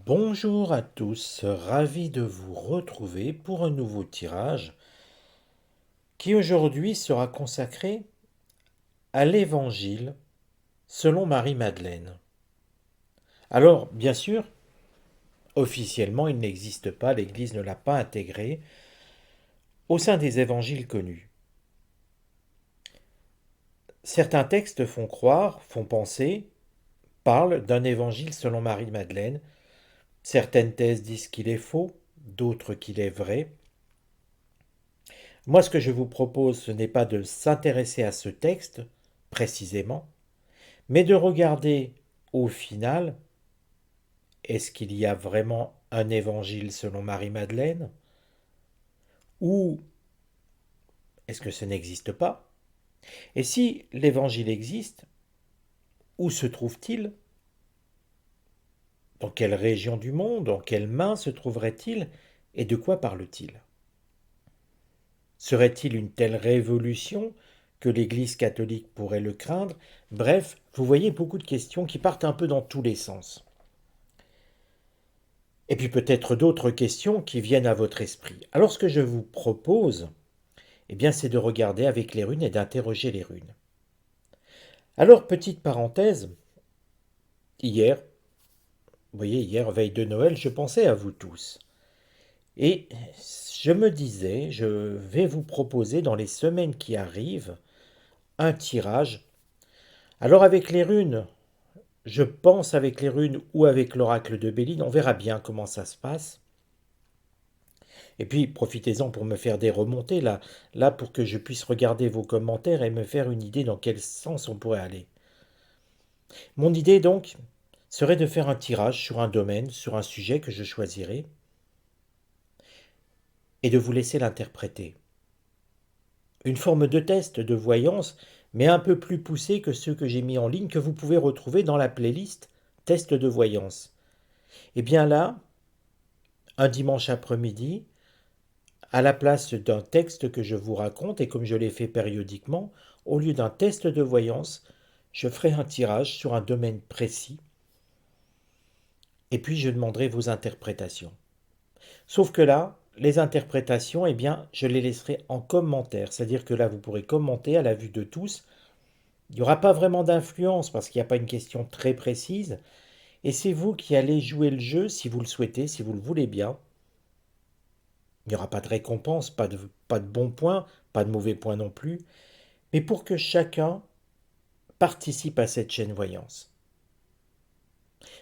Bonjour à tous, ravi de vous retrouver pour un nouveau tirage qui aujourd'hui sera consacré à l'Évangile selon Marie-Madeleine. Alors, bien sûr, officiellement, il n'existe pas, l'Église ne l'a pas intégré au sein des évangiles connus. Certains textes font croire, font penser, parlent d'un évangile selon Marie-Madeleine. Certaines thèses disent qu'il est faux, d'autres qu'il est vrai. Moi, ce que je vous propose, ce n'est pas de s'intéresser à ce texte précisément, mais de regarder au final, est-ce qu'il y a vraiment un évangile selon Marie-Madeleine ou est-ce que ce n'existe pas? Et si l'évangile existe, où se trouve-t-il? Dans quelle région du monde? Dans quelles mains se trouverait-il? Et de quoi parle-t-il? Serait-il une telle révolution que l'Église catholique pourrait le craindre? Bref, vous voyez beaucoup de questions qui partent un peu dans tous les sens. Et puis peut-être d'autres questions qui viennent à votre esprit. Alors ce que je vous propose, c'est de regarder avec les runes et d'interroger les runes. Alors, petite parenthèse, hier, vous voyez, hier, veille de Noël, je pensais à vous tous. Et je me disais, je vais vous proposer dans les semaines qui arrivent un tirage. Alors avec les runes, je pense avec les runes ou avec l'oracle de Béline, on verra bien comment ça se passe. Et puis profitez-en pour me faire des remontées là pour que je puisse regarder vos commentaires et me faire une idée dans quel sens on pourrait aller. Mon idée donc serait de faire un tirage sur un domaine, sur un sujet que je choisirai, et de vous laisser l'interpréter. Une forme de test de voyance, mais un peu plus poussé que ceux que j'ai mis en ligne, que vous pouvez retrouver dans la playlist Test de voyance. Et bien là, un dimanche après-midi, à la place d'un texte que je vous raconte, et comme je l'ai fait périodiquement, au lieu d'un test de voyance, je ferai un tirage sur un domaine précis, et puis je demanderai vos interprétations. Sauf que là, les interprétations, je les laisserai en commentaire, c'est-à-dire que là, vous pourrez commenter à la vue de tous. Il n'y aura pas vraiment d'influence parce qu'il n'y a pas une question très précise, et c'est vous qui allez jouer le jeu si vous le souhaitez, si vous le voulez bien. Il n'y aura pas de récompense, pas de bons points, pas de mauvais points non plus, mais pour que chacun participe à cette chaîne voyance.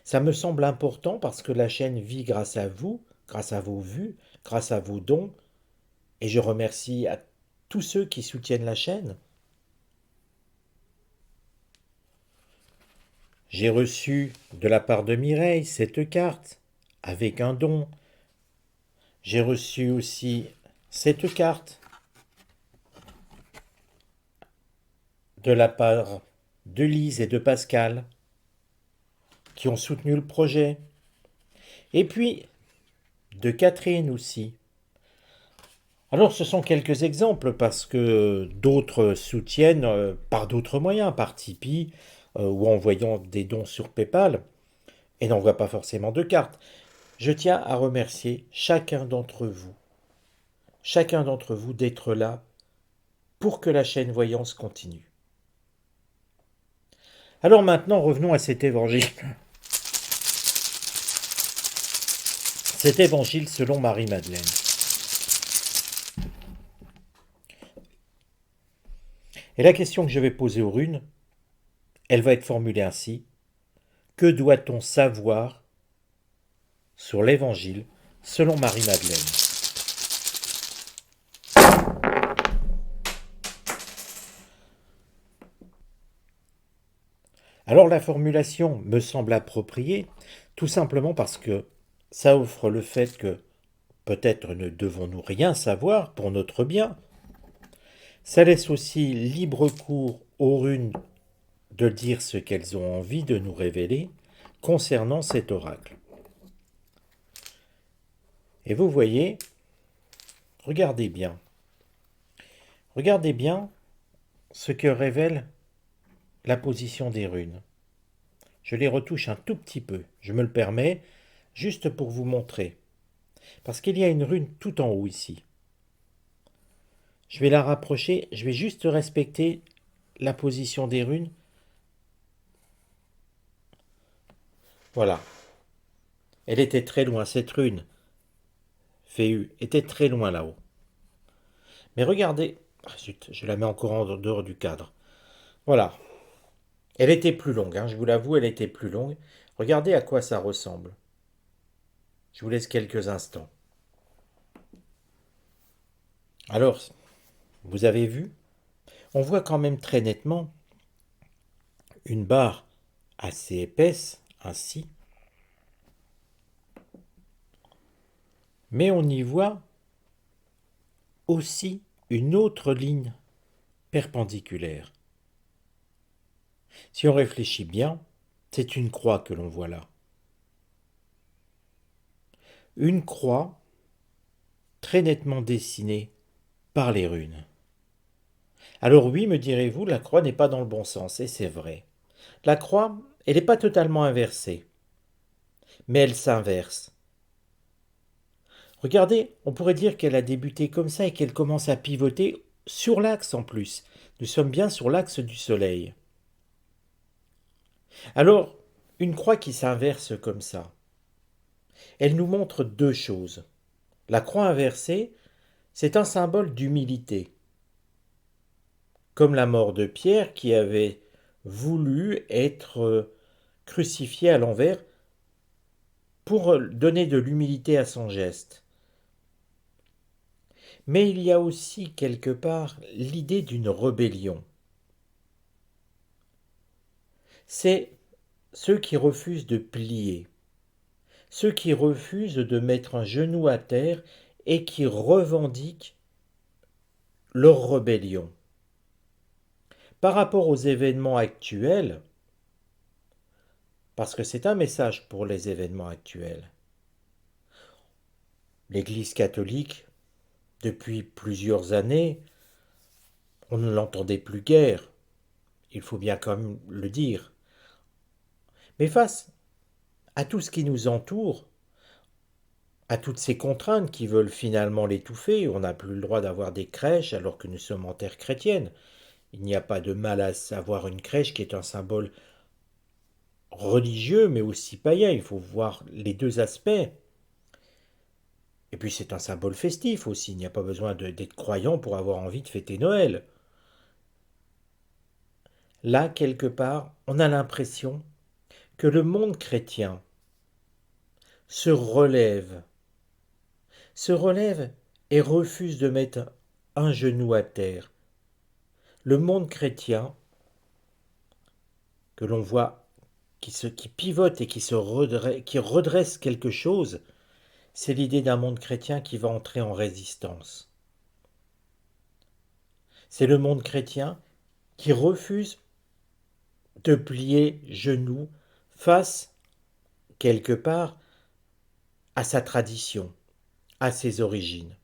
Ça me semble important parce que la chaîne vit grâce à vous, grâce à vos vues, grâce à vos dons, et je remercie à tous ceux qui soutiennent la chaîne. J'ai reçu de la part de Mireille cette carte avec un don. J'ai reçu aussi cette carte de la part de Lise et de Pascal qui ont soutenu le projet. Et puis de Catherine aussi. Alors ce sont quelques exemples parce que d'autres soutiennent par d'autres moyens, par Tipeee ou en envoyant des dons sur PayPal et n'envoient pas forcément de cartes. Je tiens à remercier chacun d'entre vous d'être là pour que la chaîne Voyance continue. Alors maintenant revenons à cet évangile. Cet évangile selon Marie-Madeleine. Et la question que je vais poser aux runes, elle va être formulée ainsi. Que doit-on savoir sur l'évangile selon Marie-Madeleine? Alors la formulation me semble appropriée, tout simplement parce que ça offre le fait que peut-être ne devons-nous rien savoir pour notre bien. Ça laisse aussi libre cours aux runes de dire ce qu'elles ont envie de nous révéler concernant cet oracle. Et vous voyez, regardez bien. Regardez bien ce que révèle la position des runes. Je les retouche un tout petit peu, je me le permets, juste pour vous montrer. Parce qu'il y a une rune tout en haut ici. Je vais la rapprocher, je vais juste respecter la position des runes. Voilà. Elle était très loin, cette rune, Féu, était très loin là-haut. Mais regardez, ah, zut, je la mets encore en dehors du cadre. Voilà. Elle était plus longue, hein, je vous l'avoue, elle était plus longue. Regardez à quoi ça ressemble. Je vous laisse quelques instants. Alors, vous avez vu? On voit quand même très nettement une barre assez épaisse, ainsi, mais on y voit aussi une autre ligne perpendiculaire. Si on réfléchit bien, c'est une croix que l'on voit là. Une croix très nettement dessinée par les runes. Alors oui, me direz-vous, la croix n'est pas dans le bon sens, et c'est vrai. La croix, elle n'est pas totalement inversée, mais elle s'inverse. Regardez, on pourrait dire qu'elle a débuté comme ça et qu'elle commence à pivoter sur l'axe en plus. Nous sommes bien sur l'axe du Soleil. Alors, une croix qui s'inverse comme ça, elle nous montre deux choses. La croix inversée, c'est un symbole d'humilité, comme la mort de Pierre qui avait voulu être crucifié à l'envers pour donner de l'humilité à son geste. Mais il y a aussi quelque part l'idée d'une rébellion. C'est ceux qui refusent de plier, ceux qui refusent de mettre un genou à terre et qui revendiquent leur rébellion. Par rapport aux événements actuels, parce que c'est un message pour les événements actuels, l'Église catholique, depuis plusieurs années, on ne l'entendait plus guère, il faut bien quand même le dire. Mais face à tout ce qui nous entoure, à toutes ces contraintes qui veulent finalement l'étouffer, on n'a plus le droit d'avoir des crèches alors que nous sommes en terre chrétienne. Il n'y a pas de mal à avoir une crèche qui est un symbole religieux mais aussi païen, il faut voir les deux aspects. Et puis c'est un symbole festif aussi, il n'y a pas besoin d'être croyant pour avoir envie de fêter Noël. Là, quelque part, on a l'impression que le monde chrétien se relève, se relève et refuse de mettre un genou à terre. Le monde chrétien, que l'on voit qui pivote et qui redresse quelque chose, c'est l'idée d'un monde chrétien qui va entrer en résistance. C'est le monde chrétien qui refuse de plier genou face, quelque part, à sa tradition, à ses origines.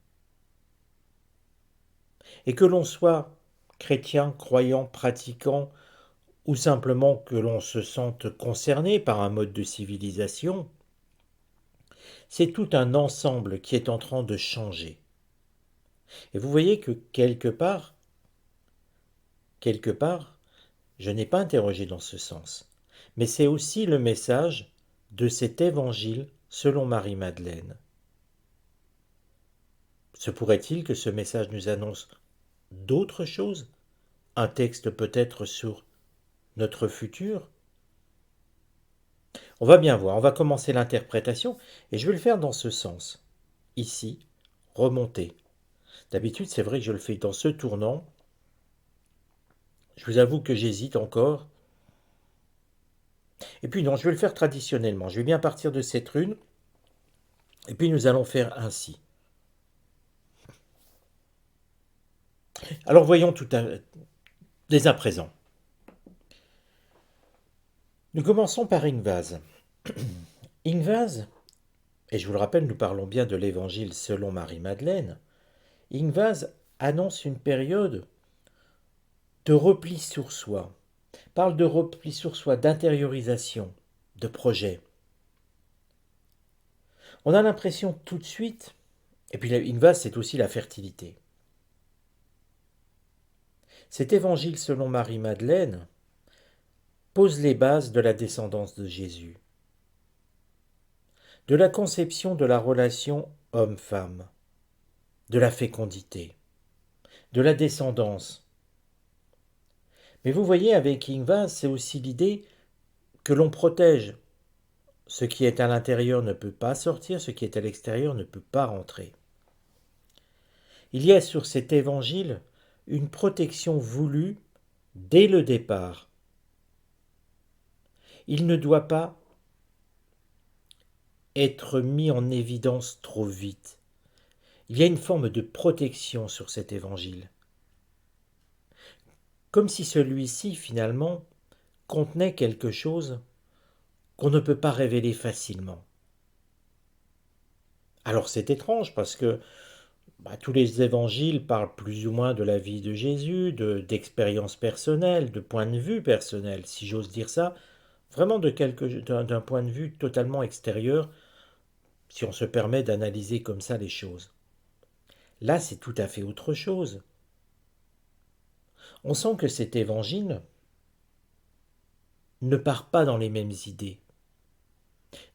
Et que l'on soit chrétien, croyant, pratiquant, ou simplement que l'on se sente concerné par un mode de civilisation, c'est tout un ensemble qui est en train de changer. Et vous voyez que quelque part, je n'ai pas interrogé dans ce sens. Mais c'est aussi le message de cet évangile selon Marie-Madeleine. Se pourrait-il que ce message nous annonce d'autres choses? Un texte peut-être sur notre futur? On va bien voir, on va commencer l'interprétation et je vais le faire dans ce sens. Ici, remonter. D'habitude, c'est vrai que je le fais dans ce tournant. Je vous avoue que j'hésite encore. Et puis non, je vais le faire traditionnellement. Je vais bien partir de cette rune. Et puis nous allons faire ainsi. Alors voyons dès à présent. Nous commençons par Ingvaz. Ingvaz, et je vous le rappelle, nous parlons bien de l'évangile selon Marie-Madeleine. Ingvaz annonce une période de repli sur soi, parle de repli sur soi, d'intériorisation, de projet. On a l'impression tout de suite, et puis une vase c'est aussi la fertilité. Cet évangile selon Marie-Madeleine pose les bases de la descendance de Jésus, de la conception de la relation homme-femme, de la fécondité, de la descendance. Mais vous voyez, avec Ingva, c'est aussi l'idée que l'on protège. Ce qui est à l'intérieur ne peut pas sortir, ce qui est à l'extérieur ne peut pas rentrer. Il y a sur cet évangile une protection voulue dès le départ. Il ne doit pas être mis en évidence trop vite. Il y a une forme de protection sur cet évangile. Comme si celui-ci, finalement, contenait quelque chose qu'on ne peut pas révéler facilement. Alors c'est étrange parce que tous les évangiles parlent plus ou moins de la vie de Jésus, d'expériences personnelles, de points de vue personnels, si j'ose dire ça, vraiment d'un point de vue totalement extérieur, si on se permet d'analyser comme ça les choses. Là, c'est tout à fait autre chose. On sent que cet évangile ne part pas dans les mêmes idées,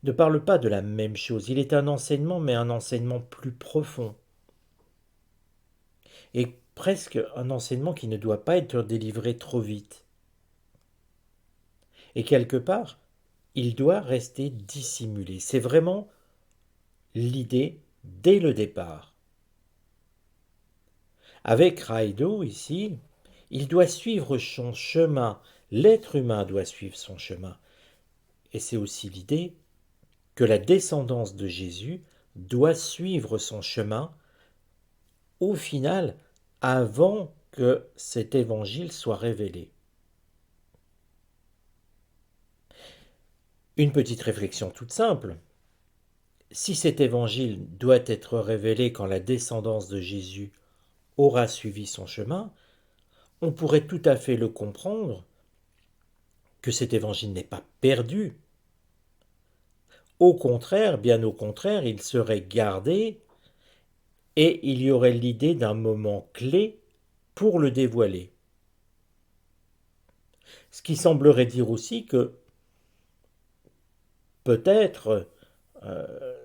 ne parle pas de la même chose. Il est un enseignement, mais un enseignement plus profond. Et presque un enseignement qui ne doit pas être délivré trop vite. Et quelque part, il doit rester dissimulé. C'est vraiment l'idée dès le départ. Avec Raido, ici, il doit suivre son chemin. L'être humain doit suivre son chemin. Et c'est aussi l'idée que la descendance de Jésus doit suivre son chemin, au final, avant que cet évangile soit révélé. Une petite réflexion toute simple. Si cet évangile doit être révélé quand la descendance de Jésus aura suivi son chemin, on pourrait tout à fait le comprendre que cet évangile n'est pas perdu. Au contraire, bien au contraire, il serait gardé et il y aurait l'idée d'un moment clé pour le dévoiler. Ce qui semblerait dire aussi que peut-être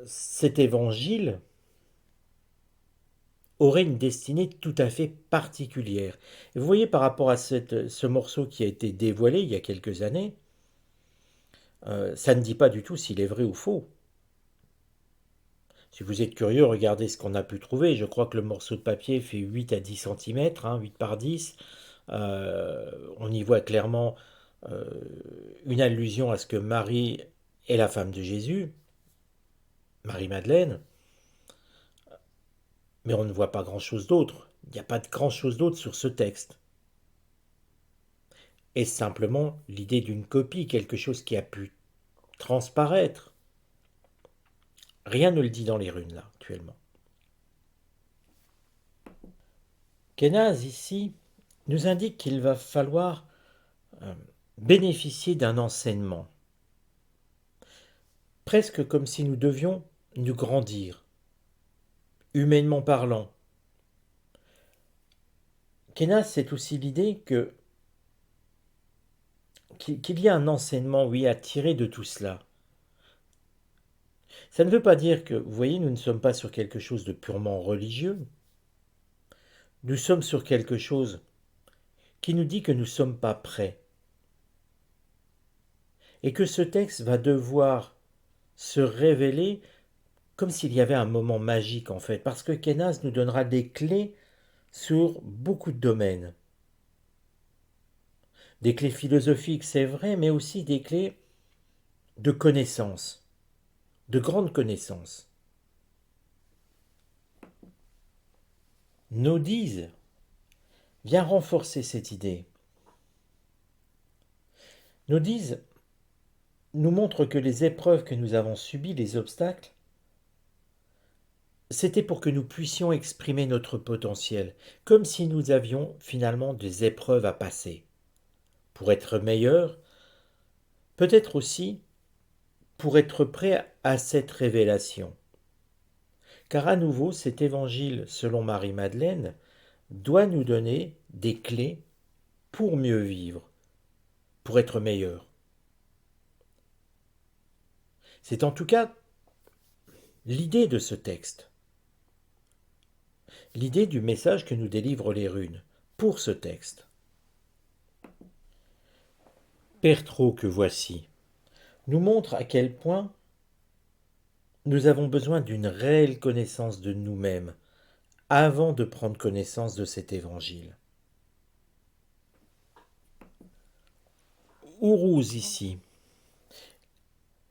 cet évangile aurait une destinée tout à fait particulière. Et vous voyez, par rapport à ce morceau qui a été dévoilé il y a quelques années, ça ne dit pas du tout s'il est vrai ou faux. Si vous êtes curieux, regardez ce qu'on a pu trouver. Je crois que le morceau de papier fait 8 à 10 cm, 8 par 10. On y voit clairement euh, une allusion à ce que Marie est la femme de Jésus, Marie-Madeleine, mais on ne voit pas grand-chose d'autre. Il n'y a pas de grand-chose d'autre sur ce texte. Est simplement l'idée d'une copie, quelque chose qui a pu transparaître. Rien ne le dit dans les runes, là, actuellement. Kénaz, ici, nous indique qu'il va falloir bénéficier d'un enseignement, presque comme si nous devions nous grandir, humainement parlant. Kénaz, c'est aussi l'idée qu'il y a un enseignement, oui, à tirer de tout cela. Ça ne veut pas dire que, vous voyez, nous ne sommes pas sur quelque chose de purement religieux. Nous sommes sur quelque chose qui nous dit que nous ne sommes pas prêts. Et que ce texte va devoir se révéler comme s'il y avait un moment magique en fait, parce que Kénaz nous donnera des clés sur beaucoup de domaines. Des clés philosophiques, c'est vrai, mais aussi des clés de connaissances, de grandes connaissances. Nodise vient renforcer cette idée. Nodise nous montre que les épreuves que nous avons subies, les obstacles, c'était pour que nous puissions exprimer notre potentiel, comme si nous avions finalement des épreuves à passer, pour être meilleurs, peut-être aussi pour être prêt à cette révélation. Car à nouveau, cet évangile, selon Marie-Madeleine, doit nous donner des clés pour mieux vivre, pour être meilleur. C'est en tout cas l'idée de ce texte, l'idée du message que nous délivrent les runes pour ce texte. Père Trop que voici nous montre à quel point nous avons besoin d'une réelle connaissance de nous-mêmes avant de prendre connaissance de cet évangile. Ourouz ici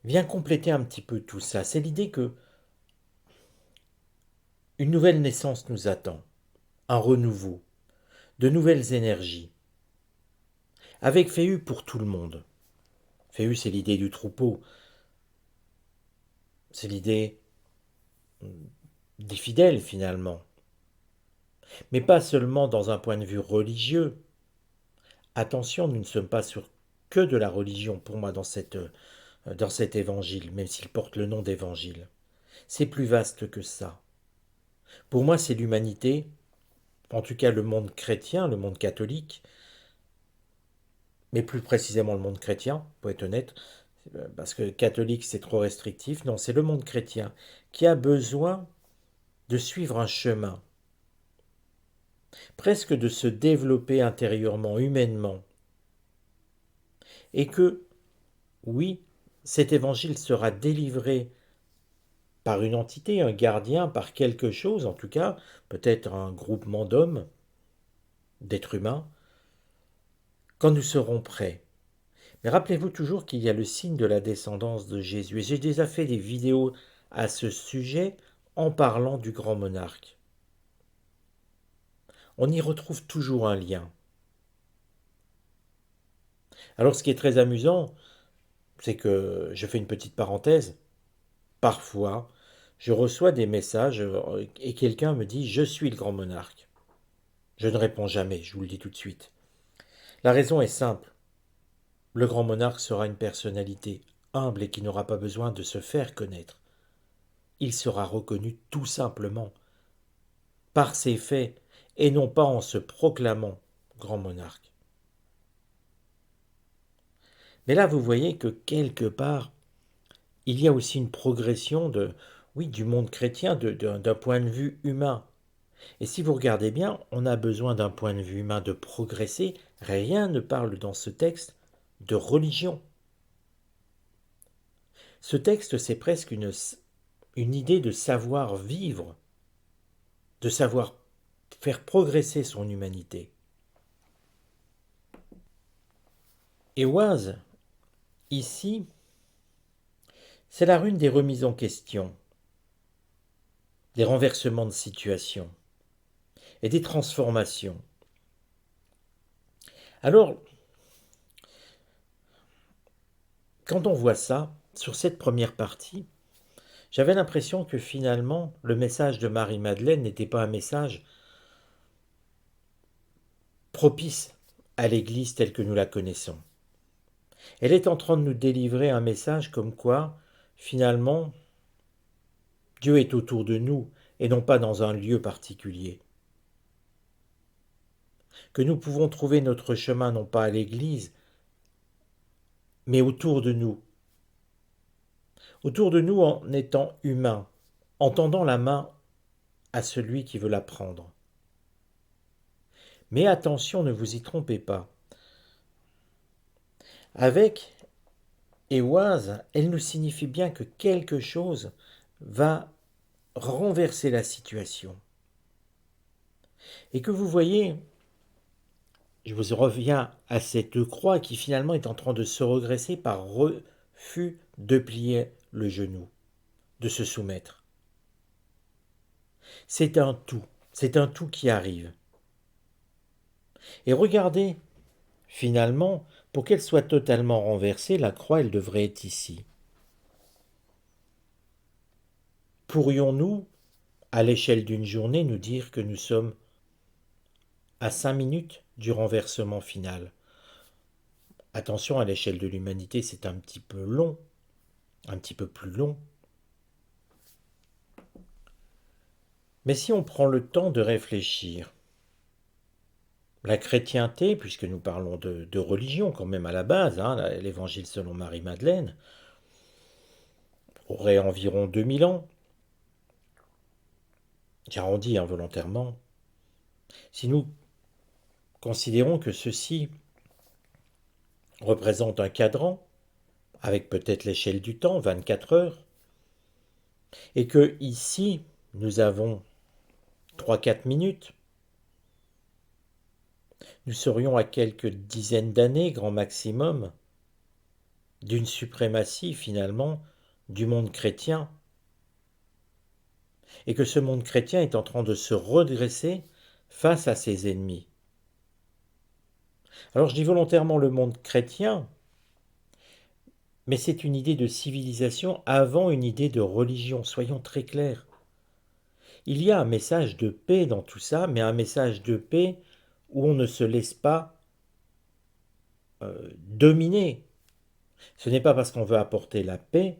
vient compléter un petit peu tout ça. C'est l'idée que une nouvelle naissance nous attend, un renouveau, de nouvelles énergies. Avec Féhu pour tout le monde. Féhu, c'est l'idée du troupeau. C'est l'idée des fidèles finalement. Mais pas seulement dans un point de vue religieux. Attention, nous ne sommes pas sur que de la religion pour moi dans cet évangile, même s'il porte le nom d'évangile. C'est plus vaste que ça. Pour moi, c'est l'humanité, en tout cas le monde chrétien, le monde catholique, mais plus précisément le monde chrétien, pour être honnête, parce que catholique c'est trop restrictif. Non, c'est le monde chrétien qui a besoin de suivre un chemin, presque de se développer intérieurement, humainement. Et que, oui, cet évangile sera délivré par une entité, un gardien, par quelque chose, en tout cas, peut-être un groupement d'hommes, d'êtres humains, quand nous serons prêts. Mais rappelez-vous toujours qu'il y a le signe de la descendance de Jésus. Et j'ai déjà fait des vidéos à ce sujet en parlant du grand monarque. On y retrouve toujours un lien. Alors ce qui est très amusant, c'est que, je fais une petite parenthèse, parfois je reçois des messages et quelqu'un me dit «Je suis le grand monarque». Je ne réponds jamais, je vous le dis tout de suite. La raison est simple. Le grand monarque sera une personnalité humble et qui n'aura pas besoin de se faire connaître. Il sera reconnu tout simplement par ses faits et non pas en se proclamant grand monarque. Mais là, vous voyez que quelque part, il y a aussi une progression oui, du monde chrétien d'un point de vue humain. Et si vous regardez bien, on a besoin d'un point de vue humain de progresser. Rien ne parle dans ce texte de religion. Ce texte, c'est presque une idée de savoir vivre, de savoir faire progresser son humanité. Et Oise, ici, c'est la rune des remises en question, des renversements de situation et des transformations. Alors, quand on voit ça, sur cette première partie, j'avais l'impression que finalement, le message de Marie-Madeleine n'était pas un message propice à l'Église telle que nous la connaissons. Elle est en train de nous délivrer un message comme quoi, finalement, Dieu est autour de nous et non pas dans un lieu particulier. Que nous pouvons trouver notre chemin non pas à l'Église, mais autour de nous. Autour de nous en étant humains, en tendant la main à celui qui veut la prendre. Mais attention, ne vous y trompez pas. Avec Éoise, elle nous signifie bien que quelque chose va renverser la situation. Et que vous voyez, je vous reviens à cette croix qui finalement est en train de se regresser par refus de plier le genou, de se soumettre. C'est un tout qui arrive. Et regardez, finalement, pour qu'elle soit totalement renversée, la croix, elle devrait être ici. Pourrions-nous, à l'échelle d'une journée, nous dire que nous sommes à 5 minutes du renversement final? Attention, à l'échelle de l'humanité, c'est un petit peu long, un petit peu plus long. Mais si on prend le temps de réfléchir, la chrétienté, puisque nous parlons de religion quand même à la base, hein, l'évangile selon Marie-Madeleine, aurait environ 2000 ans. J'arrondis involontairement. Si nous considérons que ceci représente un cadran, avec peut-être l'échelle du temps, 24 heures, et que ici, nous avons 3-4 minutes, nous serions à quelques dizaines d'années, grand maximum, d'une suprématie finalement du monde chrétien, et que ce monde chrétien est en train de se redresser face à ses ennemis. Alors je dis volontairement le monde chrétien, mais c'est une idée de civilisation avant une idée de religion, soyons très clairs. Il y a un message de paix dans tout ça, mais un message de paix où on ne se laisse pas dominer. Ce n'est pas parce qu'on veut apporter la paix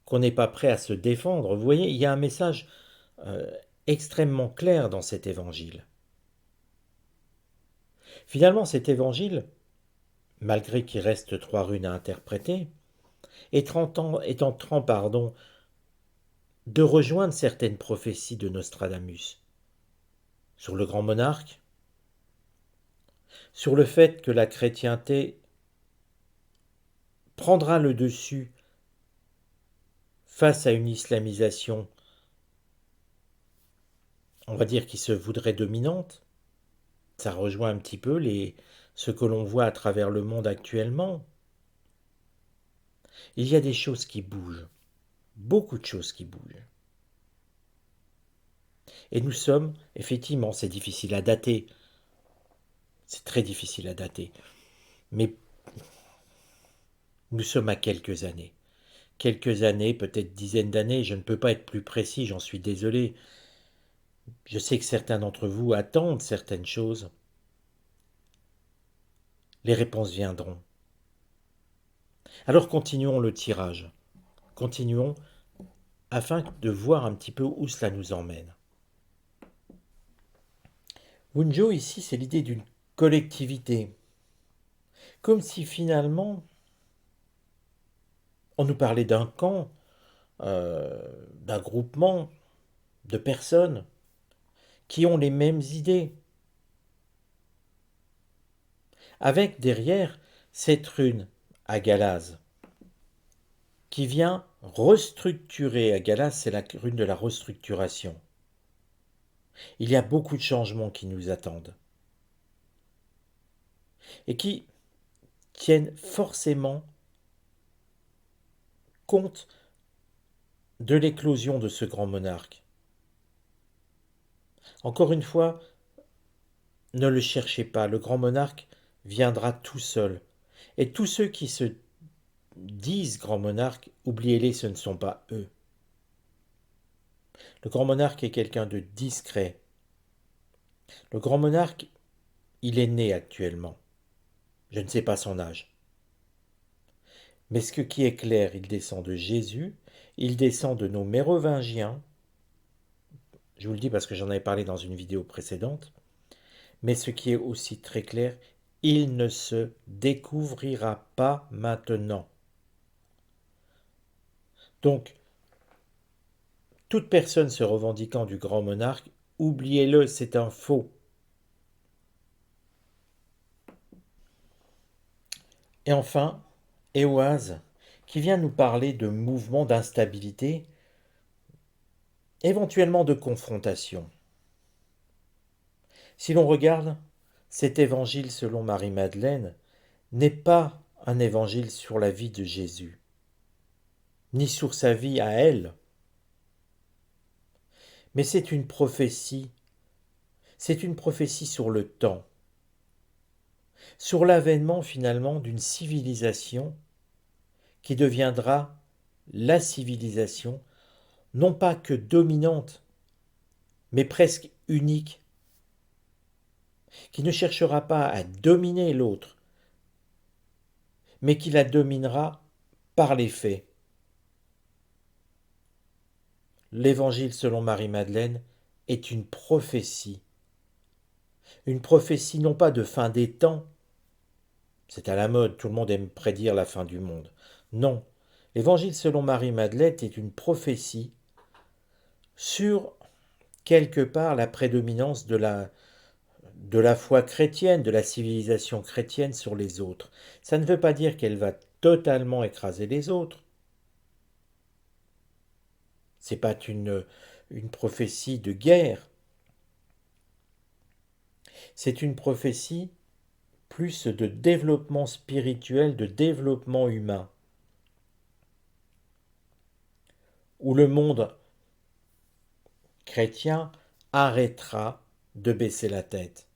qu'on n'est pas prêt à se défendre. Vous voyez, il y a un message euh, extrêmement clair dans cet évangile. Finalement, cet évangile, malgré qu'il reste 3 runes à interpréter, est en train de rejoindre certaines prophéties de Nostradamus sur le grand monarque, sur le fait que la chrétienté prendra le dessus face à une islamisation, on va dire, qui se voudrait dominante. Ça rejoint un petit peu ce que l'on voit à travers le monde actuellement. Il y a des choses qui bougent, beaucoup de choses qui bougent. Et nous sommes, effectivement, c'est difficile à dater, c'est très difficile à dater, mais nous sommes à quelques années, peut-être dizaines d'années, je ne peux pas être plus précis, j'en suis désolé. Je sais que certains d'entre vous attendent certaines choses. Les réponses viendront. Alors continuons le tirage. Continuons afin de voir un petit peu où cela nous emmène. Wunjo, ici, c'est l'idée d'une collectivité. Comme si finalement, on nous parlait d'un camp, d'un groupement de personnes qui ont les mêmes idées. Avec derrière cette rune à Galaz, qui vient restructurer. À Galaz, c'est la rune de la restructuration. Il y a beaucoup de changements qui nous attendent et qui tiennent forcément compte de l'éclosion de ce grand monarque. Encore une fois, ne le cherchez pas, le grand monarque viendra tout seul. Et tous ceux qui se disent grand monarque, oubliez-les, ce ne sont pas eux. Le grand monarque est quelqu'un de discret. Le grand monarque, il est né actuellement. Je ne sais pas son âge. Mais ce qui est clair, il descend de Jésus, il descend de nos mérovingiens. Je vous le dis parce que j'en avais parlé dans une vidéo précédente. Mais ce qui est aussi très clair, il ne se découvrira pas maintenant. Donc, toute personne se revendiquant du grand monarque, oubliez-le, c'est un faux. Et enfin, Éoise, qui vient nous parler de mouvements d'instabilité, éventuellement de confrontation. Si l'on regarde, cet évangile selon Marie-Madeleine n'est pas un évangile sur la vie de Jésus, ni sur sa vie à elle, mais c'est une prophétie sur le temps, sur l'avènement finalement d'une civilisation qui deviendra la civilisation, non pas que dominante, mais presque unique, qui ne cherchera pas à dominer l'autre, mais qui la dominera par les faits. L'Évangile selon Marie-Madeleine est une prophétie non pas de fin des temps, c'est à la mode, tout le monde aime prédire la fin du monde. Non, l'Évangile selon Marie-Madeleine est une prophétie sur quelque part la prédominance de la foi chrétienne, de la civilisation chrétienne sur les autres. Ça ne veut pas dire qu'elle va totalement écraser les autres. C'est pas une prophétie de guerre. C'est une prophétie plus de développement spirituel, de développement humain, où le monde chrétien arrêtera de baisser la tête,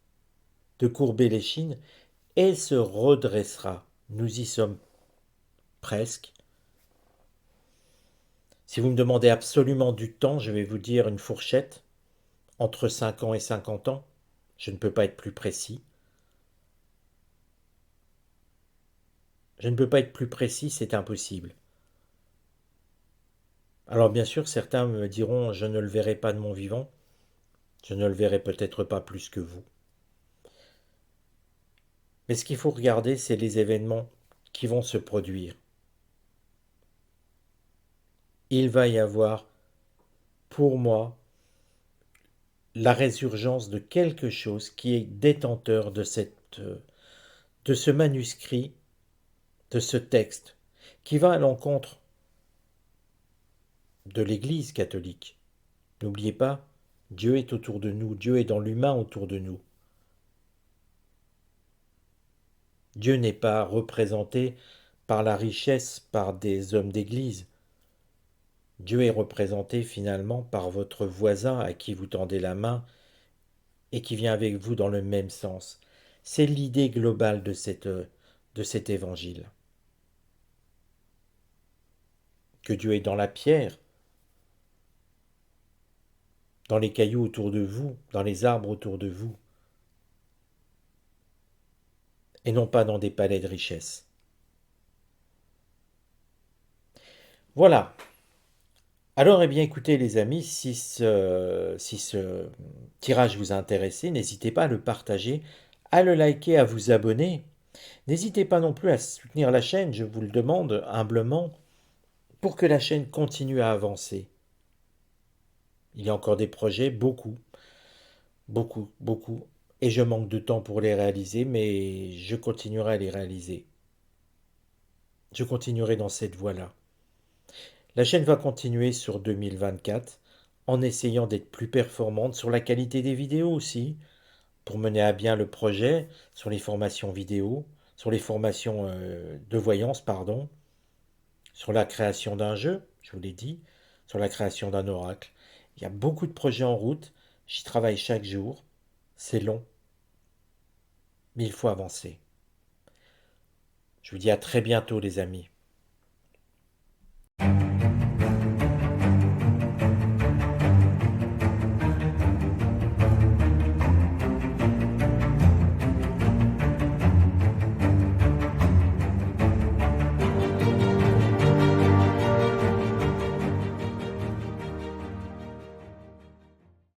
de courber les chines et se redressera. Nous y sommes presque. Si vous me demandez absolument du temps, je vais vous dire une fourchette, entre 5 ans et 50 ans. Je ne peux pas être plus précis. Je ne peux pas être plus précis, c'est impossible. Alors bien sûr, certains me diront, je ne le verrai pas de mon vivant. Je ne le verrai peut-être pas plus que vous. Mais ce qu'il faut regarder, c'est les événements qui vont se produire. Il va y avoir, pour moi, la résurgence de quelque chose qui est détenteur de ce manuscrit, de ce texte, qui va à l'encontre de l'Église catholique. N'oubliez pas, Dieu est autour de nous, Dieu est dans l'humain autour de nous. Dieu n'est pas représenté par la richesse, par des hommes d'Église. Dieu est représenté finalement par votre voisin à qui vous tendez la main et qui vient avec vous dans le même sens. C'est l'idée globale de cet évangile. Que Dieu est dans la pierre, dans les cailloux autour de vous, dans les arbres autour de vous, et non pas dans des palais de richesse. Voilà. Alors, eh bien, écoutez, les amis, si ce tirage vous a intéressé, n'hésitez pas à le partager, à le liker, à vous abonner. N'hésitez pas non plus à soutenir la chaîne, je vous le demande humblement, pour que la chaîne continue à avancer. Il y a encore des projets, beaucoup, beaucoup, beaucoup, et je manque de temps pour les réaliser, mais je continuerai à les réaliser. Je continuerai dans cette voie-là. La chaîne va continuer sur 2024 en essayant d'être plus performante sur la qualité des vidéos aussi, pour mener à bien le projet, sur les formations vidéo, sur les formations de voyance, pardon, sur la création d'un jeu, je vous l'ai dit, sur la création d'un oracle. Il y a beaucoup de projets en route, j'y travaille chaque jour, c'est long, mais il faut avancer. Je vous dis à très bientôt les amis.